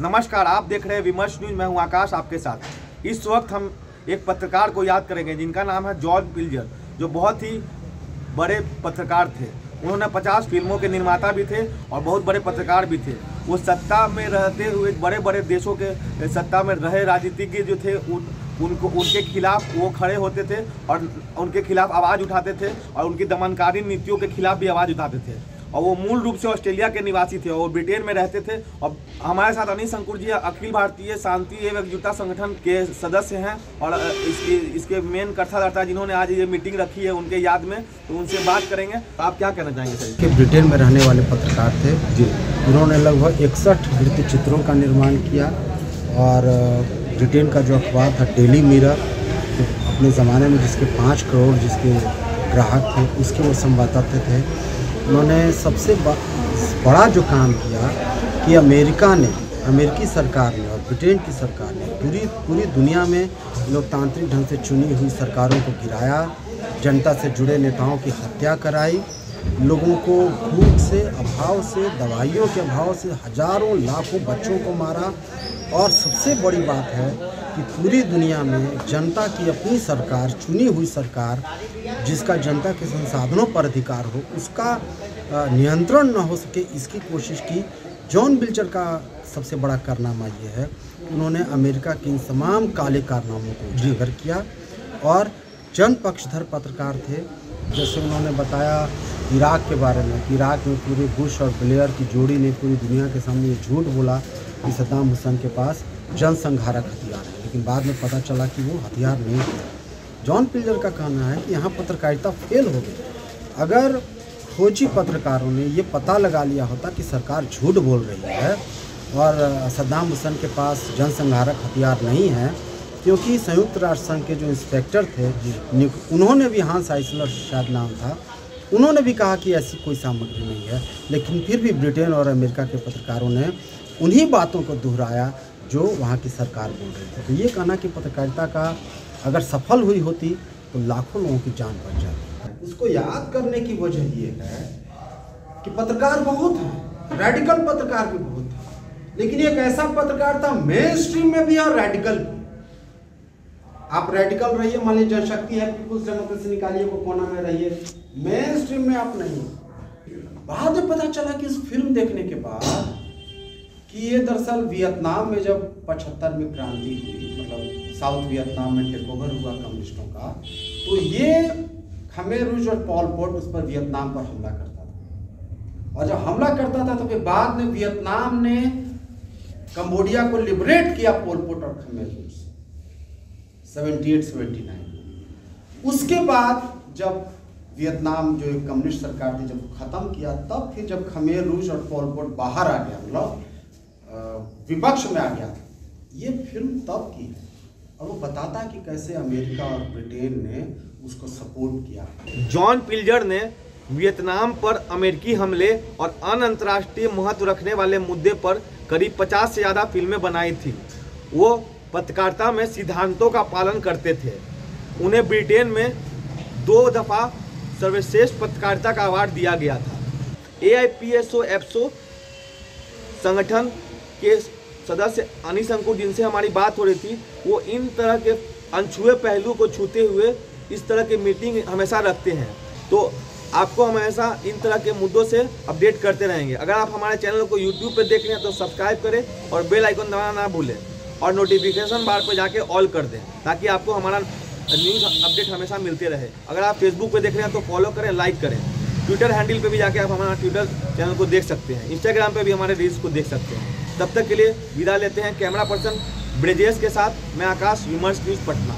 नमस्कार, आप देख रहे हैं विमर्श न्यूज। मैं हूं आकाश आपके साथ। इस वक्त हम एक पत्रकार को याद करेंगे जिनका नाम है जॉन पिल्जर, जो बहुत ही बड़े पत्रकार थे। उन्होंने 50 फिल्मों के निर्माता भी थे और बहुत बड़े पत्रकार भी थे। वो सत्ता में रहते हुए बड़े बड़े देशों के सत्ता में रहे राजनीतिज्ञ जो थे उनके खिलाफ वो खड़े होते थे और उनके खिलाफ आवाज़ उठाते थे और उनकी दमनकारी नीतियों के खिलाफ भी आवाज़ उठाते थे। और वो मूल रूप से ऑस्ट्रेलिया के निवासी थे और ब्रिटेन में रहते थे। और हमारे साथ अनिश अंकुर जी अखिल भारतीय शांति एवं एकजुटता संगठन के सदस्य हैं और इसके मेन कर्ता जिन्होंने आज ये मीटिंग रखी है उनके याद में, तो उनसे बात करेंगे। तो आप क्या कहना चाहेंगे सर? कि ब्रिटेन में रहने वाले पत्रकार थे जी, उन्होंने लगभग 61 वृत्त चित्रों का निर्माण किया। और ब्रिटेन का जो अखबार था डेली मिरर, अपने ज़माने में जिसके 5 करोड़ जिसके ग्राहक थे, उसके वो संवाददाता थे। उन्होंने सबसे बड़ा जो काम किया कि अमेरिकी सरकार ने और ब्रिटेन की सरकार ने पूरी दुनिया में लोकतांत्रिक ढंग से चुनी हुई सरकारों को गिराया, जनता से जुड़े नेताओं की हत्या कराई, लोगों को भूख से, अभाव से, दवाइयों के अभाव से हजारों लाखों बच्चों को मारा। और सबसे बड़ी बात है कि पूरी दुनिया में जनता की अपनी सरकार, चुनी हुई सरकार, जिसका जनता के संसाधनों पर अधिकार हो, उसका नियंत्रण न हो सके, इसकी कोशिश की। जॉन पिल्जर का सबसे बड़ा कारनामा ये है, उन्होंने अमेरिका के इन तमाम काले कारनामों को उजागर किया। और जन पक्षधर पत्रकार थे, जैसे उन्होंने बताया इराक के बारे में, इराक में पूरे बुश और ब्लेयर की जोड़ी ने पूरी दुनिया के सामने ये झूठ बोला कि सद्दाम हुसैन के पास जनसंहारक हथियार है, लेकिन बाद में पता चला कि वो हथियार नहीं थे। जॉन पिल्जर का कहना है कि यहाँ पत्रकारिता फेल हो गई। अगर खोजी पत्रकारों ने ये पता लगा लिया होता कि सरकार झूठ बोल रही है और सद्दाम हुसैन के पास जनसंहारक हथियार नहीं है, क्योंकि संयुक्त राष्ट्र संघ के जो इंस्पेक्टर थे उन्होंने भी, हांस आइसलर शायद नाम था, उन्होंने भी कहा कि ऐसी कोई सामग्री नहीं है। लेकिन फिर भी ब्रिटेन और अमेरिका के पत्रकारों ने उन्हीं बातों को दोहराया जो वहाँ की सरकार बोल रही थी। तो ये कहना कि पत्रकारिता का अगर सफल हुई होती तो लाखों लोगों की जान बच जाती। उसको याद करने की वजह ये है कि पत्रकार बहुत हैं, रेडिकल पत्रकार भी बहुत हैं, लेकिन एक ऐसा पत्रकार था मेन स्ट्रीम में भी और रेडिकल भी। आप रेडिकल रहिए, मान लीजिए जनशक्ति है, पीपुल्स डेमोक्रेसी निकालिए, वो कोना में रहिए, मेन स्ट्रीम में आप नहीं। बाद में पता चला कि इस फिल्म देखने के बाद कि ये दरअसल वियतनाम में जब 75 में क्रांति हुई, मतलब साउथ वियतनाम में टेक ओवर हुआ कम्युनिस्टों का, तो ये खमेर रूज और पॉल पोट उस पर वियतनाम पर हमला करता था। और जब हमला करता था तो फिर बाद में वियतनाम ने कंबोडिया को लिबरेट किया पोल पोट और खमेर रूज 78-79। उसके बाद जब वियतनाम जो एक कम्युनिस्ट सरकार थी जब खत्म किया, तब फिर जब खमेर रूज और पोल पोट बाहर आ गया, मतलब विपक्ष में आ गया, ये फिल्म तब की है। और वो बताता कि कैसे अमेरिका और ब्रिटेन ने उसको सपोर्ट किया। जॉन पिल्जर ने वियतनाम पर अमेरिकी हमले और अंतर्राष्ट्रीय महत्व रखने वाले मुद्दे पर करीब 50 से ज़्यादा फिल्में बनाई थी। वो पत्रकारिता में सिद्धांतों का पालन करते थे। उन्हें ब्रिटेन में 2 दफ़ा सर्वश्रेष्ठ पत्रकारिता का अवार्ड दिया गया था। AIPSO संगठन के सदस्य अनिश अंकुर, जिनसे हमारी बात हो रही थी, वो इन तरह के अनछुए पहलू को छूते हुए इस तरह की मीटिंग हमेशा रखते हैं। तो आपको हमेशा इन तरह के मुद्दों से अपडेट करते रहेंगे। अगर आप हमारे चैनल को YouTube पर देख रहे हैं तो सब्सक्राइब करें और बेल आइकन दबाना ना भूलें और नोटिफिकेशन बार पर जाके ऑल कर दें, ताकि आपको हमारा न्यूज़ अपडेट हमेशा मिलते रहे। अगर आप फेसबुक पे देख रहे हैं तो फॉलो करें, लाइक करें। ट्विटर हैंडल पे भी जाके आप हमारा ट्विटर चैनल को देख सकते हैं। इंस्टाग्राम पे भी हमारे रील्स को देख सकते हैं। तब तक के लिए विदा लेते हैं। कैमरा पर्सन ब्रिजेश के साथ मैं आकाश, विमर्श न्यूज़ पटना।